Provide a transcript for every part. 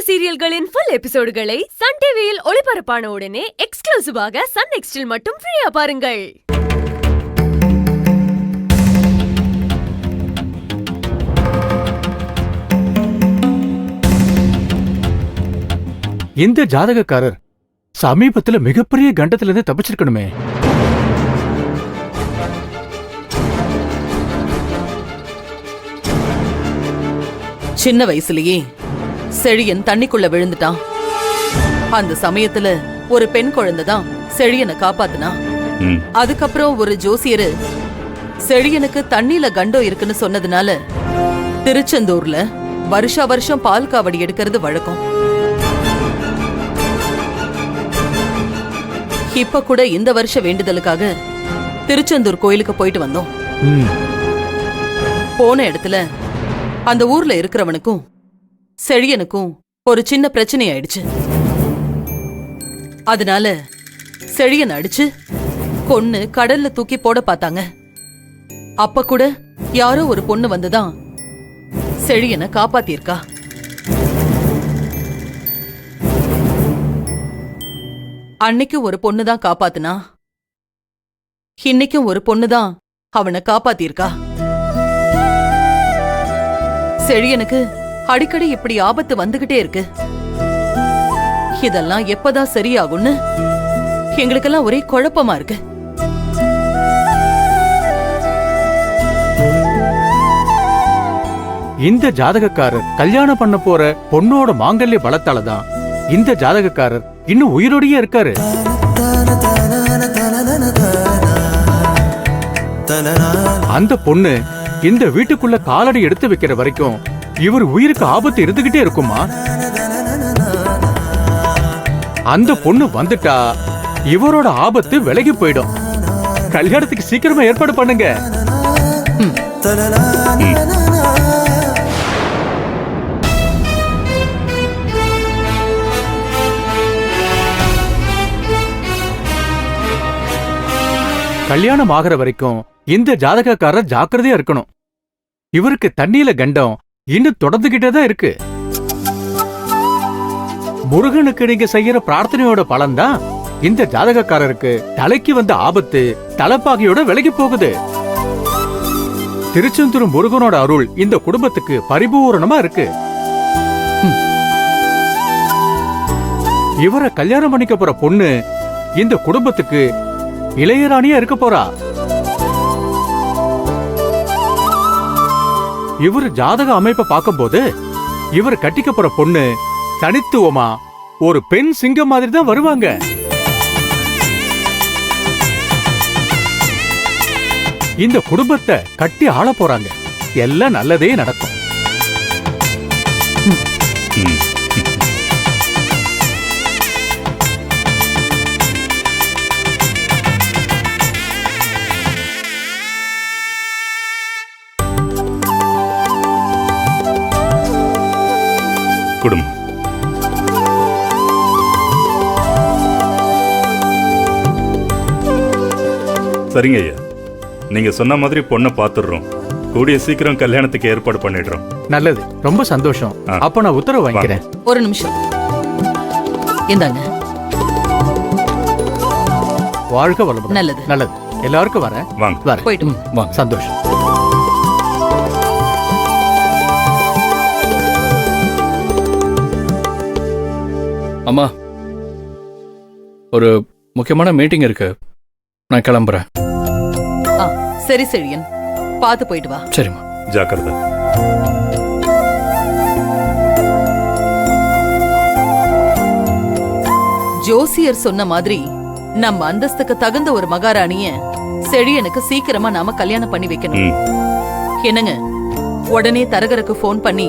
சீரியல்களின் full எபிசோடுகளை Sun டிவியில் ஒளிபரப்பான உடனே எக்ஸ்க்ளூசிவாக சன் நெக்ஸ்டில் மட்டும் ஃப்ரீயா பாருங்கள். இந்த ஜாதகக்காரர் சமீபத்துல மிகப்பெரிய கண்டத்துல இருந்து தப்பிச்சிருக்கணுமே. சின்ன வயசுலயே செழியன் தண்ணிக்குள்ள விழுந்துட்டான். அந்த சமயத்துல ஒரு பெண் குழந்தைதான் செழியனை காப்பாத்துனா. அதுக்கப்புறம் ஒரு ஜோசியரு செழியனுக்கு தண்ணியில கண்டம் இருக்குன்னு சொன்னதுனால திருச்செந்தூர்ல வருஷா வருஷம் பால் காவடி எடுக்கிறது வழக்கம். இப்ப கூட இந்த வருஷ வேண்டுதலுக்காக திருச்செந்தூர் கோயிலுக்கு போயிட்டு வந்தோம். போன இடத்துல அந்த ஊர்ல இருக்கிறவனுக்கும் செழியனுக்கும் ஒரு சின்ன பிரச்சனை ஆயிடுச்சு. அதனால செழியன் அடிச்சு கொன்னு கடல்ல தூக்கி போட பார்த்தாங்க. அப்ப கூட யாரோ ஒரு பொண்ணு வந்துதான் செழியனை காப்பாத்திருக்கா. அன்னைக்கு ஒரு பொண்ணுதான் காப்பாத்துனா, இன்னைக்கும் ஒரு பொண்ணுதான் அவனை காப்பாத்திருக்கா. செழியனுக்கு அடிக்கடி இப்படி ஆபத்து வந்துகிட்டே இருக்கு. இதெல்லாம் எப்பதான் சரியாகும்னு எங்களுக்கெல்லாம் ஒரே குழப்பமா இருக்கு. இந்த ஜாதகக்காரர் கல்யாணம் பண்ண போற பொண்ணோட மாங்கல்ய பலத்தாலதான் இந்த ஜாதகக்காரர் இன்னும் உயிரோடையே இருக்காரு. அந்த பொண்ணு இந்த வீட்டுக்குள்ள காலடி எடுத்து வைக்கிற வரைக்கும் இவர் உயிருக்கு ஆபத்து இருந்துகிட்டே இருக்குமா? அந்த பொண்ணு வந்துட்டா இவரோட ஆபத்து விலகி போயிடும். கல்யாணத்துக்கு சீக்கிரமா ஏற்பாடு பண்ணுங்க. கல்யாணம் ஆகிற வரைக்கும் இந்த ஜாதகக்காரர் ஜாக்கிரதையா இருக்கணும். இவருக்கு தண்ணியில கண்டம் இன்னும் தொடர்ந்துகிட்டே இருக்கு. முருகனுக்கு நீங்க செய்யற பிரார்த்தனையோட பலன்தான் இந்த ஜாதகக்காரருக்கு தலைக்கு வந்த ஆபத்து தலைப்பாகையோட விலகி போகுது. திருச்செந்தூர் முருகனோட அருள் இந்த குடும்பத்துக்கு பரிபூரணமா இருக்கு. இவரை கல்யாணம் பண்ணிக்க போற பொண்ணு இந்த குடும்பத்துக்கு இளையராணியா இருக்க போறா. இவர் ஜாதக அமைப்பை பார்க்கும்போது இவர் கட்டிக்க போற பொண்ணு தனித்துவமா ஒரு பெண் சிங்கம் மாதிரி தான் வருவாங்க. இந்த குடும்பத்தை கட்டி ஆள போறாங்க. எல்லாம் நல்லதே நடக்கும். குடும்பம் சரிங்க ஐயா, நீங்க சொன்ன மாதிரி பொண்ணை பாத்துடுறோம். கூடிய சீக்கிரம் கல்யாணத்துக்கு ஏற்பாடு பண்ணிடுறோம். நல்லது, ரொம்ப சந்தோஷம். அப்ப நான் உத்தரவு வாங்கிக்கிறேன். ஒரு நிமிஷம் இந்தாங்க. வாழ்க வளமுடன். நல்லது நல்லது. எல்லாருக்கும் வரேன். வாங்க வரேன். போயிட்டு வாங்க. சந்தோஷம். அம்மா, ஒரு முக்கியமான மீட்டிங் இருக்கு, நான் கிளம்புறேன். சரி செழியன், பார்த்து போயிட்டு வா. சரிம்மா. ஜாக்கிரதை. ஜோசியர் சொன்ன மாதிரி நம்ம அந்தஸ்துக்கு தகுந்த ஒரு மகாராணிய செழியனுக்கு சீக்கிரமா நாம கல்யாணம் பண்ணி வைக்கணும். என்னங்க, உடனே தரகருக்கு போன் பண்ணி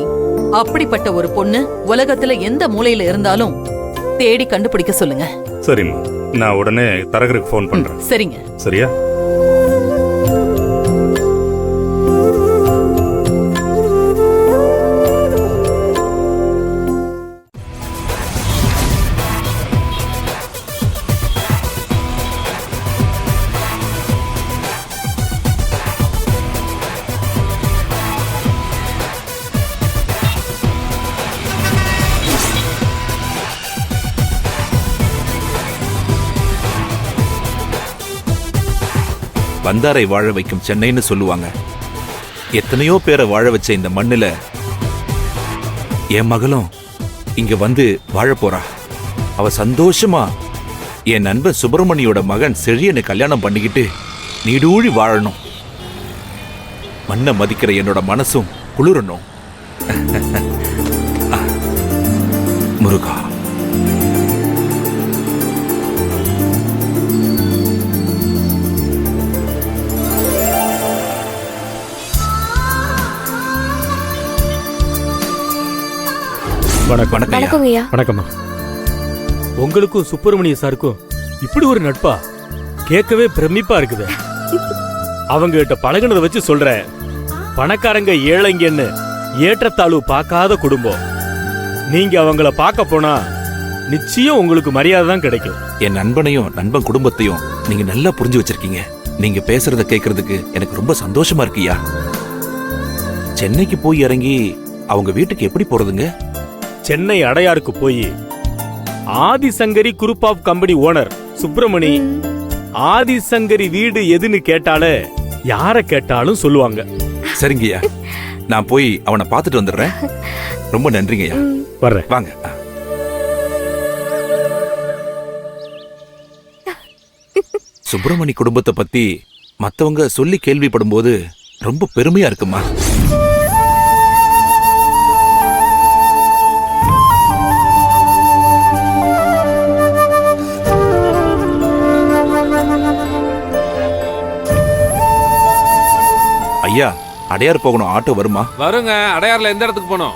அப்படிப்பட்ட ஒரு பொண்ணு உலகத்துல எந்த மூலையில இருந்தாலும் தேடி கண்டுபிடிக்க சொல்லுங்க. சரிம்மா, நான் உடனே தரகருக்கு போன் பண்றேன். சரிங்க. சரியா? வந்தாரை வாழ வைக்கும் சென்னைன்னு சொல்லுவாங்க. எத்தனையோ பேரை வாழ வச்ச இந்த மண்ணுல என் மகளும் இங்க வந்து வாழ போறா. அவ சந்தோஷமா என் நண்பன் சுப்பிரமணியோட மகன் செழியனை கல்யாணம் பண்ணிக்கிட்டு நீடூழி வாழணும். மண்ணை மதிக்கிற என்னோட மனசும் குளிரணும். முருகா. வணக்கம். வணக்கம் ஐயா. வணக்கம்மா. உங்களுக்கும் சுப்பிரமணிய சாருக்கும் இப்படி ஒரு நட்பா? கேட்கவே பிரமிப்பா இருக்குது. அவங்க கிட்ட பழகுனதை வச்சு சொல்றேன், பணக்காரங்க ஏழைங்கன்னு ஏற்றத்தாழ்வு பார்க்காத குடும்பம். நீங்க அவங்கள பார்க்க போனா நிச்சயம் உங்களுக்கு மரியாதை தான் கிடைக்கும். என் நண்பனையும் நண்பன் குடும்பத்தையும் நீங்க நல்லா புரிஞ்சு வச்சிருக்கீங்க. நீங்க பேசுறத கேட்கறதுக்கு எனக்கு ரொம்ப சந்தோஷமா இருக்குயா. சென்னைக்கு போய் இறங்கி அவங்க வீட்டுக்கு எப்படி போறதுங்க? சென்னை அடையாருக்கு போய் Adhisankari group of company owner Subramani Adhisankari வீடு எதுன்னு கேட்டாலே யார கேட்டாலும் சொல்லுவாங்க. சரிங்கய்யா, நான் போய் அவனை பார்த்துட்டு வந்துடுறேன். ரொம்ப நன்றிங்கய்யா. வர்றேன். வாங்க. சுப்பிரமணி குடும்பத்தை பத்தி மத்தவங்க சொல்லி கேள்விப்படும் போது ரொம்ப பெருமையா இருக்குமா. ஐயா, அடையார் போகணும். ஆட்டோ வருமா? வருங்க. அடையார்ல எந்த இடத்துக்கு போனோம்?